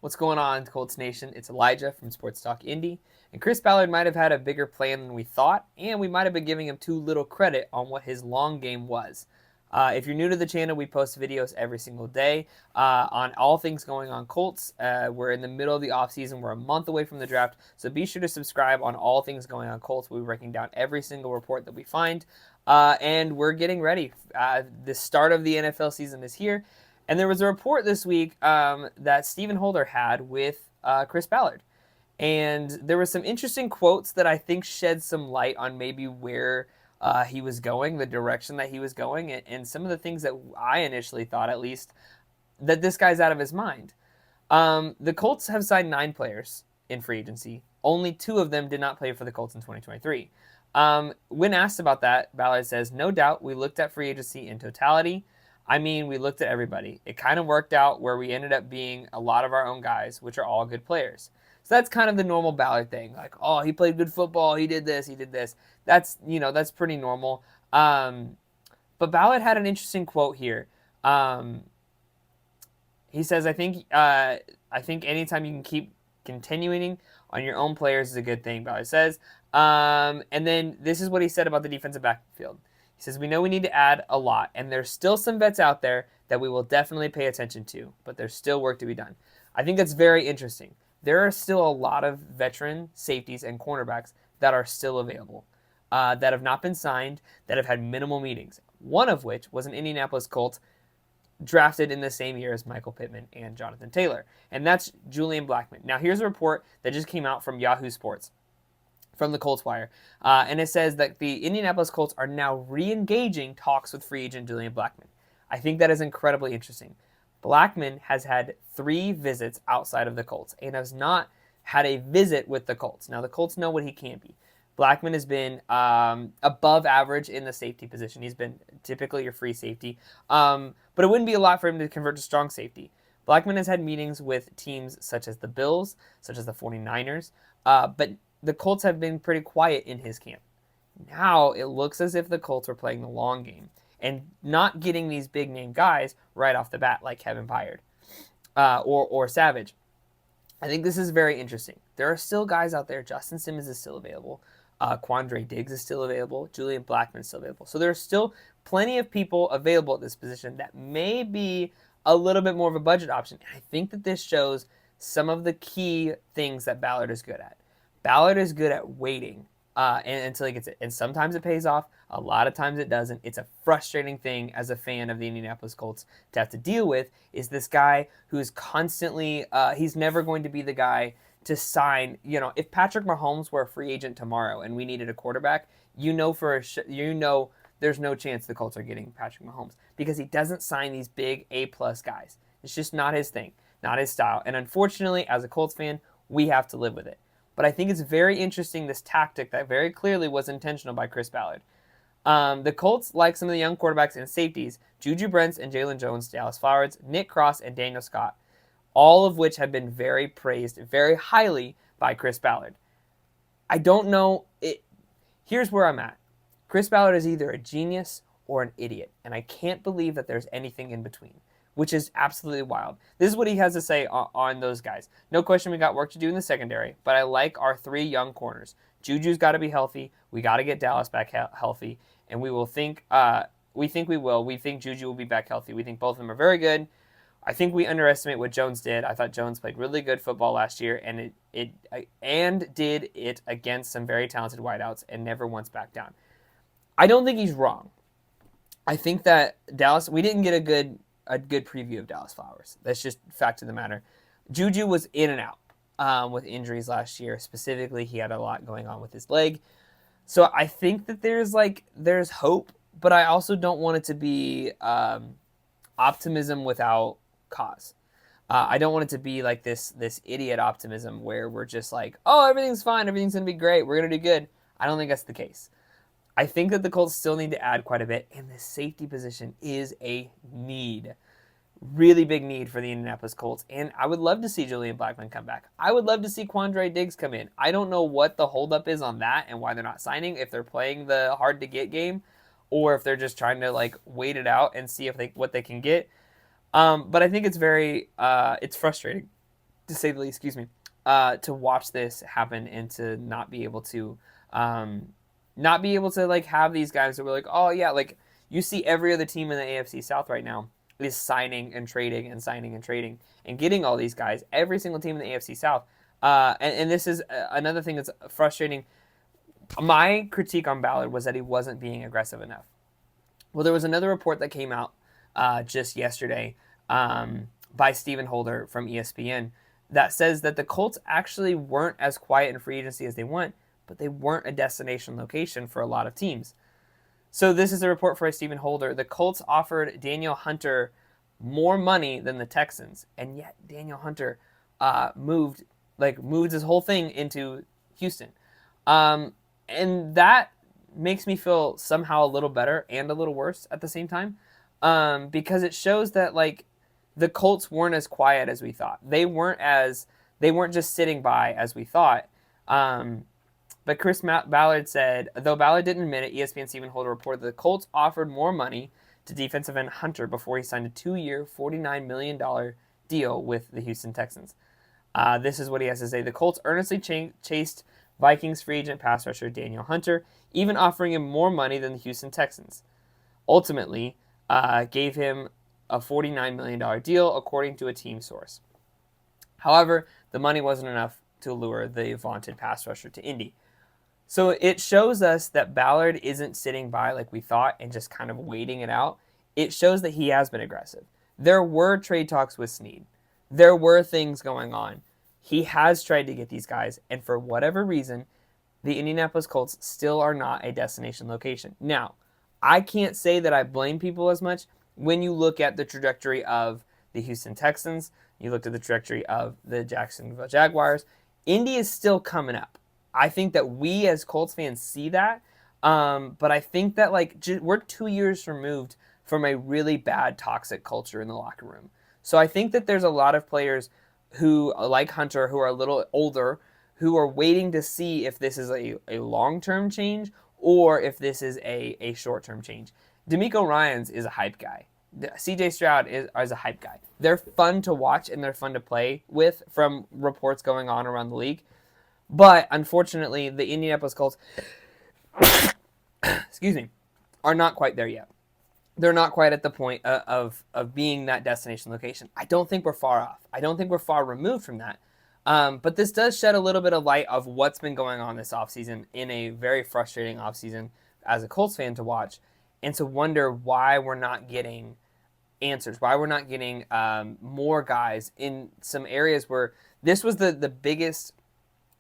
What's going on, Colts Nation? It's Elijah from Sports Talk Indy. And Chris Ballard might have had a bigger plan than we thought, and we might have been giving him too little credit on what his long game was. If you're new to the channel, we post videos every single day on all things going on Colts. We're in the middle of the offseason. We're a month away from the draft, so be sure to subscribe on all things going on Colts. We'll be breaking down every single report that we find, and we're getting ready. The start of the NFL season is here. And there was a report this week that Stephen Holder had with Chris Ballard. And there were some interesting quotes that I think shed some light on maybe where he was going, the direction that he was going, and some of the things that I initially thought, at least, that this guy's out of his mind. The Colts have signed 9 players in free agency. Only 2 of them did not play for the Colts in 2023. When asked about that, Ballard says, "No doubt we looked at free agency in totality. I mean, we looked at everybody. It kind of worked out where we ended up being a lot of our own guys, which are all good players." So that's kind of the normal Ballard thing. Like, oh, he played good football. He did this. He did this. That's pretty normal. But Ballard had an interesting quote here. He says, I think anytime you can keep continuing on your own players is a good thing," Ballard says. And then this is what he said about the defensive backfield. He says, "We know we need to add a lot, and there's still some vets out there that we will definitely pay attention to, but there's still work to be done." I think that's very interesting. There are still a lot of veteran safeties and cornerbacks that are still available, that have not been signed, that have had minimal meetings, one of which was an Indianapolis Colts drafted in the same year as Michael Pittman and Jonathan Taylor, and that's Julian Blackmon. Now, here's a report that just came out from Yahoo Sports, from the Colts Wire, and it says that the Indianapolis Colts are now re-engaging talks with free agent Julian Blackmon. I think that is incredibly interesting. Blackmon has had 3 visits outside of the Colts and has not had a visit with the Colts. Now, the Colts know what he can be. Blackmon has been above average in the safety position. He's been typically your free safety, but it wouldn't be a lot for him to convert to strong safety. Blackmon has had meetings with teams such as the Bills, such as the 49ers, but the Colts have been pretty quiet in his camp. Now it looks as if the Colts are playing the long game and not getting these big name guys right off the bat like Kevin Byard or Savage. I think this is very interesting. There are still guys out there. Justin Simmons is still available. Quandre Diggs is still available. Julian Blackmon is still available. So there are still plenty of people available at this position that may be a little bit more of a budget option. And I think that this shows some of the key things that Ballard is good at. Ballard is good at waiting until he gets it. And sometimes it pays off. A lot of times it doesn't. It's a frustrating thing as a fan of the Indianapolis Colts to have to deal with, is this guy who's constantly, he's never going to be the guy to sign. If Patrick Mahomes were a free agent tomorrow and we needed a quarterback, there's no chance the Colts are getting Patrick Mahomes because he doesn't sign these big A-plus guys. It's just not his thing, not his style. And unfortunately, as a Colts fan, we have to live with it. But I think it's very interesting, this tactic that very clearly was intentional by Chris Ballard. The Colts like some of the young quarterbacks and safeties, Juju Brents and Jalen Jones, Dallas Flowers, Nick Cross, and Daniel Scott, all of which have been very praised very highly by Chris Ballard. I don't know. Here's where I'm at. Chris Ballard is either a genius or an idiot, and I can't believe that there's anything in between, which is absolutely wild. This is what he has to say on those guys. "No question we got work to do in the secondary, but I like our 3 young corners. Juju's got to be healthy. We got to get Dallas back healthy, and we think we will. We think Juju will be back healthy. We think both of them are very good. I think we underestimate what Jones did. I thought Jones played really good football last year, and did it against some very talented wideouts and never once backed down." I don't think he's wrong. I think that Dallas, we didn't get a good preview of Dallas Flowers. That's just fact of the matter. Juju was in and out with injuries last year. Specifically, he had a lot going on with his leg. So I think that there's hope, but I also don't want it to be optimism without cause. I don't want it to be like this idiot optimism where we're just like, oh, everything's fine, everything's going to be great, we're going to do good. I don't think that's the case. I think that the Colts still need to add quite a bit, and the safety position is a need. Really big need for the Indianapolis Colts, and I would love to see Julian Blackmon come back. I would love to see Quandre Diggs come in. I don't know what the holdup is on that and why they're not signing, if they're playing the hard-to-get game or if they're just trying to wait it out and see what they can get. But I think it's very it's frustrating to say the least, excuse me, to watch this happen and to not be able to like have these guys that were like, oh yeah, like you see every other team in the AFC South right now is signing and trading and signing and trading and getting all these guys. Every single team in the AFC South. And this is another thing that's frustrating. My critique on Ballard was that he wasn't being aggressive enough. Well, there was another report that came out just yesterday by Stephen Holder from ESPN that says that the Colts actually weren't as quiet in free agency as they want, but they weren't a destination location for a lot of teams. So this is a report for Stephen Holder. The Colts offered Daniel Hunter more money than the Texans, and yet Daniel Hunter moved his whole thing into Houston. And that makes me feel somehow a little better and a little worse at the same time, because it shows that like the Colts weren't as quiet as we thought. They weren't just sitting by as we thought. But Chris Ballard said, though Ballard didn't admit it, ESPN Stephen Holder reported that the Colts offered more money to defensive end Hunter before he signed a 2-year, $49 million deal with the Houston Texans. This is what he has to say. The Colts earnestly chased Vikings free agent pass rusher Daniel Hunter, even offering him more money than the Houston Texans. Ultimately, gave him a $49 million deal, according to a team source. However, the money wasn't enough to lure the vaunted pass rusher to Indy. So it shows us that Ballard isn't sitting by like we thought and just kind of waiting it out. It shows that he has been aggressive. There were trade talks with Snead. There were things going on. He has tried to get these guys, and for whatever reason, the Indianapolis Colts still are not a destination location. Now, I can't say that I blame people as much when you look at the trajectory of the Houston Texans, you looked at the trajectory of the Jacksonville Jaguars. Indy is still coming up. I think that we as Colts fans see that, but I think that we're 2 years removed from a really bad toxic culture in the locker room. So I think that there's a lot of players who, like Hunter, who are a little older, who are waiting to see if this is a long-term change or if this is a short-term change. DeMeco Ryans is a hype guy. CJ Stroud is a hype guy. They're fun to watch and they're fun to play with from reports going on around the league. But unfortunately, the Indianapolis Colts excuse me, are not quite there yet. They're not quite at the point of being that destination location. I don't think we're far off. I don't think we're far removed from that. But this does shed a little bit of light of what's been going on this offseason, in a very frustrating offseason as a Colts fan to watch, and to wonder why we're not getting answers, why we're not getting more guys in some areas where this was the biggest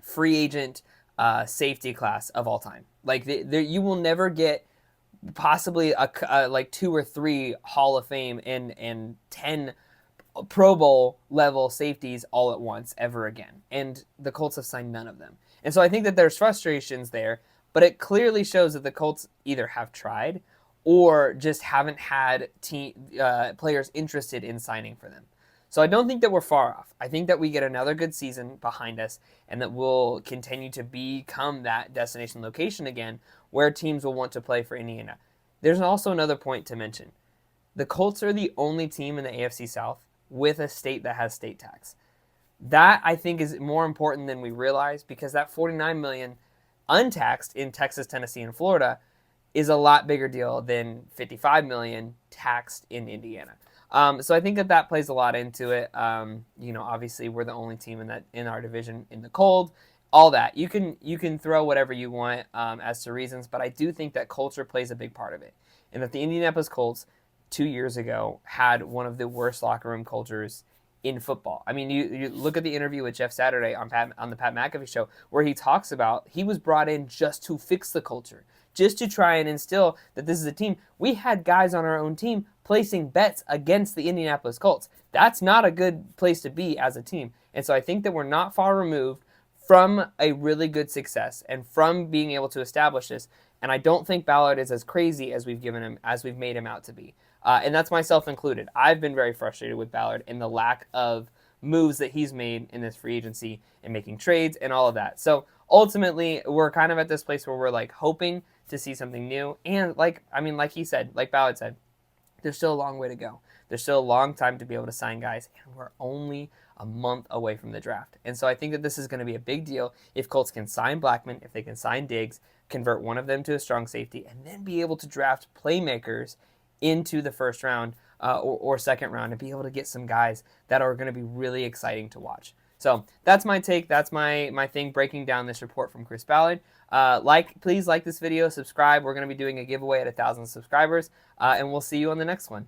free agent safety class of all time. Like you will never get possibly like 2 or 3 Hall of Fame and 10 Pro Bowl level safeties all at once ever again. And the Colts have signed none of them. And so I think that there's frustrations there, but it clearly shows that the Colts either have tried or just haven't had players interested in signing for them. So I don't think that we're far off. I think that we get another good season behind us and that we'll continue to become that destination location again where teams will want to play for Indiana. There's also another point to mention. The Colts are the only team in the AFC South with a state that has state tax. That, I think, is more important than we realize, because that $49 million untaxed in Texas, Tennessee, and Florida is a lot bigger deal than $55 million taxed in Indiana. So I think that plays a lot into it. Obviously we're the only team in our division in the cold. All that you can throw whatever you want as to reasons, but I do think that culture plays a big part of it, and that the Indianapolis Colts 2 years ago had one of the worst locker room cultures in football. I mean, you look at the interview with Jeff Saturday on the Pat McAfee show, where he talks about he was brought in just to fix the culture, just to try and instill that this is a team. We had guys on our own team placing bets against the Indianapolis Colts. That's not a good place to be as a team. And so I think that we're not far removed from a really good success and from being able to establish this. And I don't think Ballard is as crazy as we've made him out to be. And that's myself included. I've been very frustrated with Ballard and the lack of moves that he's made in this free agency and making trades and all of that. So ultimately, we're kind of at this place where we're hoping to see something new. And like he said, like Ballard said, there's still a long way to go. There's still a long time to be able to sign guys, and we're only a month away from the draft. And so I think that this is going to be a big deal if Colts can sign Blackman, if they can sign Diggs, convert one of them to a strong safety, and then be able to draft playmakers into the first round or second round and be able to get some guys that are going to be really exciting to watch. So that's my take. That's my thing breaking down this report from Chris Ballard. Please like this video, subscribe. We're going to be doing a giveaway at 1,000 subscribers, and we'll see you on the next one.